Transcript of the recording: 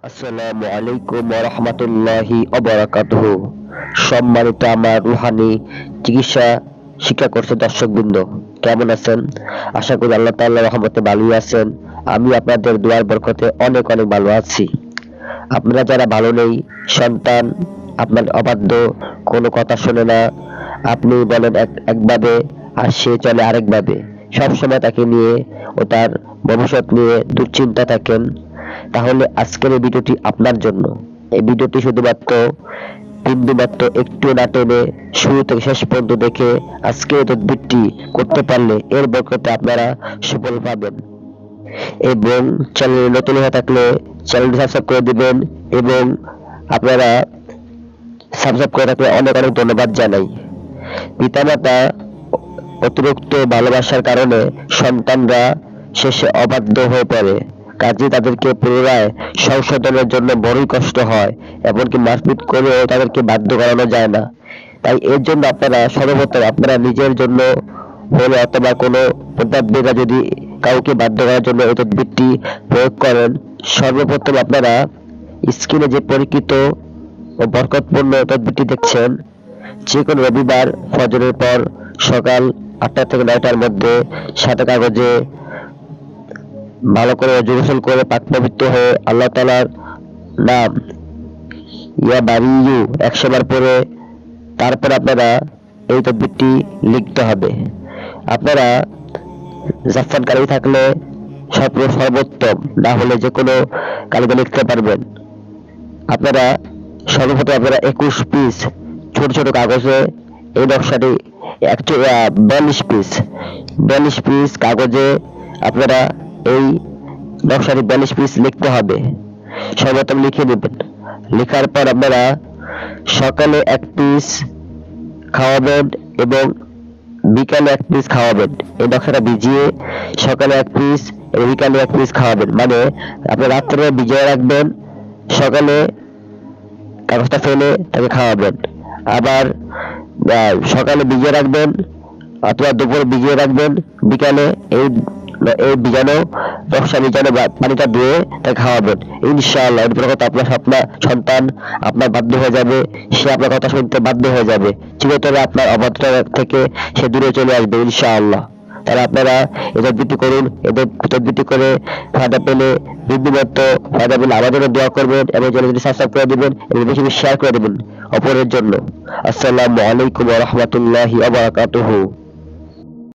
আসসালামু আলাইকুম ওয়া রাহমাতুল্লাহি ওয়া বারাকাতুহু। সম্মানিত আমার রুহানি চিকিৎসা শিক্ষা কোর্সের দর্শকবৃন্দ, কেমন আছেন? আশা করি আল্লাহ তাআলার রহমতে ভালোই আছেন। আমি আপনাদের দোয়ার বরকতে অনেক অনেক ভালো আছি। আপনারা যারা ভালো নেই, সন্তান আপনার অবাধ্য, কোনো কথা শোনে না, আপনি বলেন একভাবে আর সে চলে আরেকভাবে, সবসময় তাকে নিয়ে ও তার ভবিষ্যৎ নিয়ে দুশ্চিন্তা থাকেন, তাহলে আজকের এই ভিডিওটি আপনার জন্য। এই ভিডিওটি শুধুমাত্র বিন্দুমাত্র একটু না টেনে শুরু থেকে শেষ পর্যন্ত দেখে আজকের এই তদবিরটি করতে পারলে এর বরকতে আপনারা সুফল পাবেন। এবং চ্যানেলে নতুন হয়ে থাকলে চ্যানেলটি সাবস্ক্রাইব করে দিবেন, এবং আপনারা সাবস্ক্রাইব করে থাকলে অনেক অনেক ধন্যবাদ জানাই। পিতামাতা অতিরিক্ত ভালোবাসার কারণে সন্তানরা শেষে অবাধ্য হয়ে পড়ে, কাজে তাদেরকে পুনরায় সংশোধনের জন্য বড়ই কষ্ট হয়, এমনকি মারপিট করেও তাদেরকে বাধ্য করানো যায় না। তাই এর জন্য আপনারা সর্বপ্রথম আপনারা নিজের জন্য হলে অথবা কোনো মুতাব্বিরা যদি কাউকে বাধ্য করার জন্য এই তদবিরটি প্রয়োগ করেন, সর্বপ্রথম আপনারা স্ক্রিনে যে পরীক্ষিত ও বরকতপূর্ণ তদবিরটি দেখছেন, যে কোনো রবিবার ফজরের পর সকাল 8টা থেকে 9টার মধ্যে সাদা কাগজে ভালো করে ওযু গোসল করে পাক পবিত্র হয়ে আল্লাহ তাআলার নাম ইয়া বারিয়ু 100 বার পড়ে তারপর আপনারা এই তদবিরটি লিখতে হবে। আপনারা জাফরান কালি থাকলে সর্বোত্তম, না হলে যে কোনো কালিতে লিখতে পারবেন। আপনারা সর্বপ্রথম আপনারা 21 পিস ছোট ছোট কাগজে এই নকশাটি 42 পিস কাগজে আপনারা এই নকশাটি 42 পিস লিখতে হবে। সর্বপ্রথম লিখে নেবেন। লেখার পর আপনারা সকালে 1 পিস খাওয়াবেন এবং বিকালে 1 পিস খাওয়াবেন। এই নকশাটা ভিজিয়ে সকালে 1 পিস এবং বিকালে 1 পিস খাওয়াবেন। মানে আপনি রাত্রে ভিজিয়ে রাখবেন, সকালে কাগজটা ফেলে তাকে খাওয়াবেন। আবার সকালে ভিজিয়ে রাখবেন অথবা দুপুরে ভিজিয়ে রাখবেন, বিকালে এই বীজাণু নকশা বীজাণু পানিটা ধুয়ে তাকে খাওয়াবেন। ইনশাআল্লাহ এরপর আপনার সন্তান আপনার বাধ্য হয়ে যাবে, সে আপনার কথা শুনতে বাধ্য হয়ে যাবে, চিরতরে আপনার অবাধ্যতা থেকে সে দূরে চলে আসবে ইনশাআল্লাহ। তাহলে আপনারা এদের তদবিরটি করুন, এদের তদবিরটি করে ফায়দা পেলে বিন্দুমাত্র ফায়দা পেলে আমাদের দোয়া করবেন এবং চ্যানেলটি সাবস্ক্রাইব করে দিবেন এবং বেশি বেশি শেয়ার করে দিবেন অপরের জন্য। আসসালামু আলাইকুম ওয়া রাহমাতুল্লাহি ওয়া বারাকাতুহু।